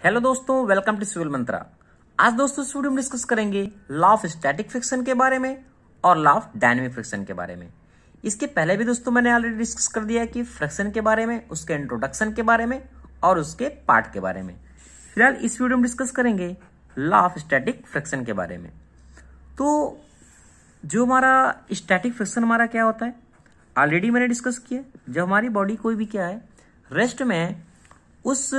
Hello दोस्तों, welcome to civil मंत्रा। आज दोस्तों इस वीडियो में डिस्कस करेंगे लॉ ऑफ स्टैटिक फ्रिक्शन के बारे में और लॉ ऑफ डायनेमिक फ्रिक्शन के बारे में। इसके पहले भी दोस्तों मैंने ऑलरेडी डिस्कस कर दिया कि फ्रिक्शन के बारे में, उसके इंट्रोडक्शन के बारे में और उसके पार्ट के बारे में। फिलहाल इस वीडियो में डिस्कस करेंगे लॉ ऑफ स्टैटिक फ्रिक्शन के बारे में। तो जो हमारा स्टैटिक फ्रिक्शन हमारा क्या होता है, ऑलरेडी मैंने डिस्कस किया। जब हमारी बॉडी कोई भी क्या है रेस्ट में है, उस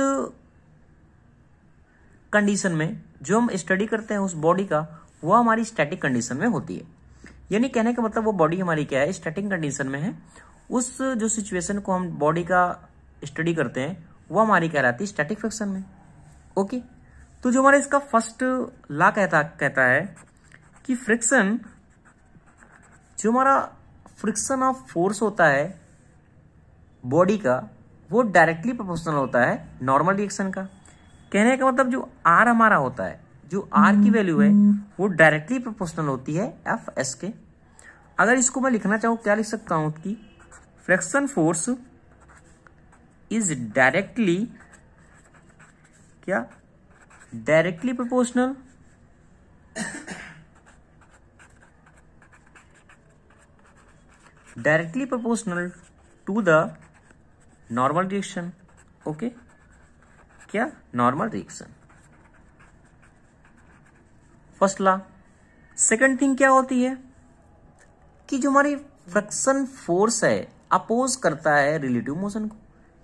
कंडीशन में जो हम स्टडी करते हैं उस बॉडी का, वो हमारी स्टैटिक कंडीशन में होती है। यानी कहने का मतलब वो बॉडी हमारी क्या है, स्टैटिक कंडीशन में है। उस जो सिचुएशन को हम बॉडी का स्टडी करते हैं वो हमारी कहलाती है स्टैटिक फ्रिक्शन में। ओके, तो जो हमारा इसका फर्स्ट लॉ कहता है कि फ्रिक्शन, जो हमारा फ्रिक्शन ऑफ फोर्स होता है बॉडी का, वो डायरेक्टली प्रोपोर्शनल होता है नॉर्मल रिएक्शन का। कहने का मतलब जो आर हमारा होता है, जो आर की वैल्यू है वो डायरेक्टली प्रोपोर्शनल होती है एफ एस के। अगर इसको मैं लिखना चाहूं क्या लिख सकता हूं कि friction force is directly proportional to the normal reaction. Okay, क्या normal reaction, first law. Second thing क्या होती है कि जो हमारी फ्रिक्शन फोर्स है अपोज करता है रिलेटिव मोशन को।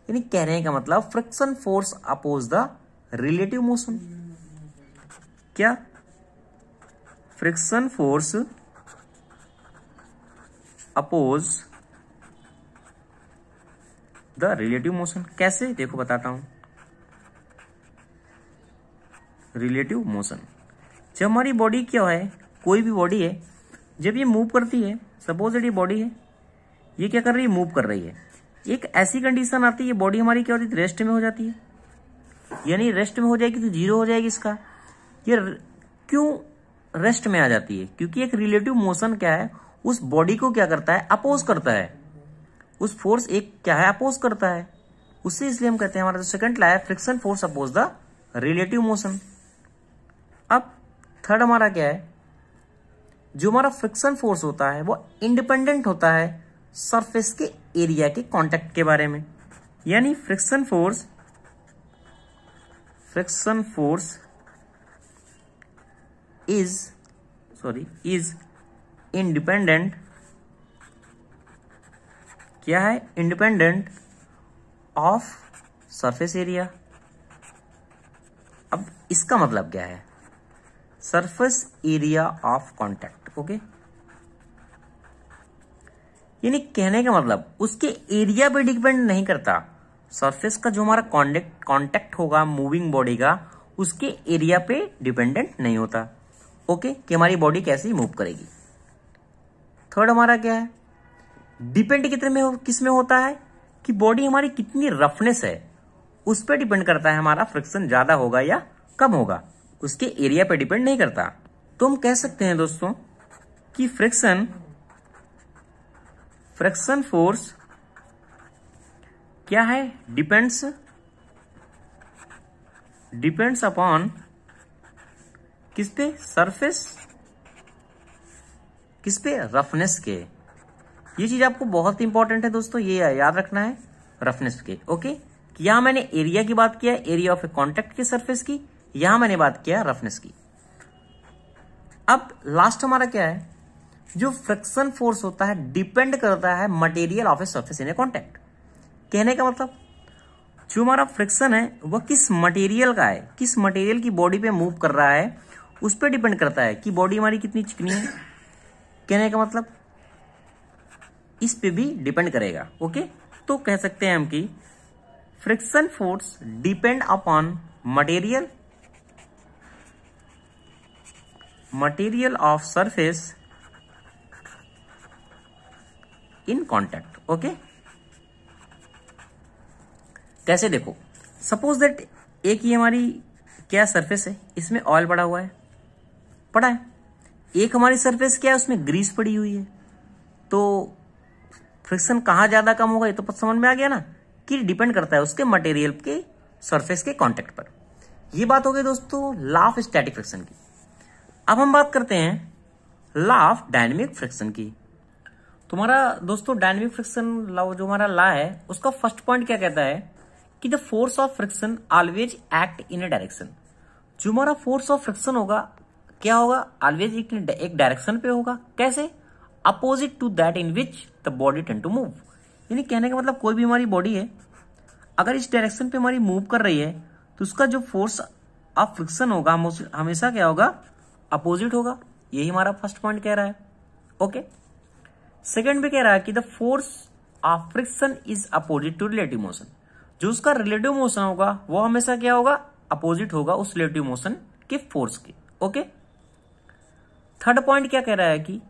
यानी कहने का मतलब friction force oppose the relative motion. क्या friction force oppose the relative motion. कैसे, देखो बताता हूं। रिलेटिव मोशन, जब हमारी बॉडी क्या है, कोई भी बॉडी है, जब ये मूव करती है, सपोज ये बॉडी है, ये क्या कर रही है, मूव कर रही है। एक ऐसी कंडीशन आती है बॉडी हमारी क्या होती है, रेस्ट में हो जाती है। यानी रेस्ट में हो जाएगी तो जीरो हो जाएगी इसका। ये क्यों रेस्ट में आ जाती है? क्योंकि एक रिलेटिव मोशन क्या है, उस बॉडी को क्या करता है, अपोज करता है। उस फोर्स एक क्या है, अपोज करता है उससे। इसलिए हम कहते हैं हमारा जो सेकंड लॉ है, friction force oppose the relative motion. अब थर्ड हमारा क्या है, जो हमारा फ्रिक्शन फोर्स होता है वो इंडिपेंडेंट होता है सरफेस के एरिया के कांटेक्ट के बारे में। यानी फ्रिक्शन फोर्स इज इंडिपेंडेंट, क्या है, इंडिपेंडेंट ऑफ सरफेस एरिया। अब इसका मतलब क्या है, surface area of contact. Okay, यानी कहने का मतलब उसके एरिया पे डिपेंड नहीं करता। सरफेस का जो हमारा कांटेक्ट होगा मूविंग बॉडी का, उसके एरिया पे डिपेंडेंट नहीं होता। ओके, कि हमारी बॉडी कैसे मूव करेगी। थर्ड हमारा क्या है, डिपेंड किस में होता है कि बॉडी हमारी कितनी रफनेस है, उस पर डिपेंड करता है हमारा फ्रिक्शन ज्यादा होगा या कम होगा, उसके एरिया पे डिपेंड नहीं करता। तो हम कह सकते हैं दोस्तों कि फ्रिक्शन फोर्स क्या है, डिपेंड्स अपॉन किस पे, सरफेस, किस पे, रफनेस के। ये चीज आपको बहुत इंपॉर्टेंट है दोस्तों, ये याद रखना है, रफनेस के। ओके, कि यहां मैंने एरिया की बात किया, एरिया ऑफ ए कॉन्टेक्ट के सरफेस की, यहां मैंने बात किया रफनेस की। अब लास्ट हमारा क्या है, जो फ्रिक्शन फोर्स होता है डिपेंड करता है material of a surface in A contact. कहने का मतलब जो हमारा फ्रिक्शन है वह किस मटेरियल का है, किस मटेरियल की बॉडी पे मूव कर रहा है, उस पर डिपेंड करता है कि बॉडी हमारी कितनी चिकनी है। कहने का मतलब इस पे भी डिपेंड करेगा। ओके, तो कह सकते हैं हम कि friction force depend upon material of surface in contact. Okay, कैसे, देखो सपोज दैट एक ही हमारी क्या सरफेस है, इसमें ऑयल पड़ा हुआ है, पड़ा है। एक हमारी सरफेस क्या है, उसमें ग्रीस पड़ी हुई है। तो फ्रिक्शन कहां ज्यादा कम होगा, ये तो समझ में आ गया ना, कि डिपेंड करता है उसके मटेरियल के सरफेस के कांटेक्ट पर। ये बात हो गई दोस्तों लॉ ऑफ स्टैटिक फ्रिक्शन की। अब हम बात करते हैं लॉ ऑफ डायनेमिक फ्रिक्शन की। तुम्हारा दोस्तों डायनेमिक फ्रिक्शन लॉ जो हमारा लॉ है उसका फर्स्ट पॉइंट क्या कहता है कि the force of friction always act in A direction. जो हमारा फोर्स ऑफ फ्रिक्शन होगा क्या होगा, ऑलवेज एक डायरेक्शन पे होगा। कैसे? Opposite to that in which the body tend to move. यानी कहने का मतलब कोई भी हमारी बॉडी है अगर इस डायरेक्शन पे हमारी मूव कर रही है तो उसका जो फोर्स ऑफ फ्रिक्शन होगा हमेशा क्या होगा, अपोजिट होगा। यही हमारा फर्स्ट पॉइंट कह रहा है। ओके, सेकंड पे कह रहा है कि the force of friction is opposite to relative motion. जो उसका रिलेटिव मोशन होगा वो हमेशा क्या होगा, अपोजिट होगा उस रिलेटिव मोशन के फोर्स के। ओके, थर्ड पॉइंट क्या कह रहा है कि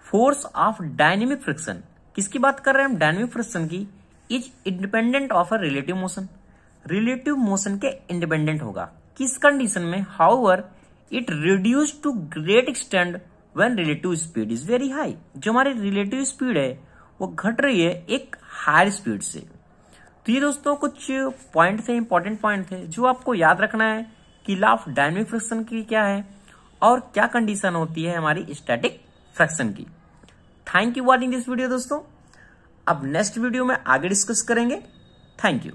फोर्स ऑफ डायनेमिक फ्रिक्शन, किसकी बात कर रहे हैं हम, डायनेमिक फ्रिक्शन की, is independent of a relative motion. Relative motion के इंडिपेंडेंट होगा किस कंडीशन में, however it reduce to great extend when relative speed is very high. जो हमारी रिलेटिव स्पीड है वो घट रही है एक हायर स्पीड से। तो ये दोस्तों कुछ पॉइंट थे, इंपॉर्टेंट पॉइंट थे जो आपको याद रखना है कि लॉ ऑफ डायनेमिक फ्रिक्शन की क्या है और क्या कंडीशन होती है हमारी स्टैटिक फ्रिक्शन की। Thank you watching this video दोस्तों। अब नेक्स्ट वीडियो में आगे डिस्कस करेंगे। Thank you.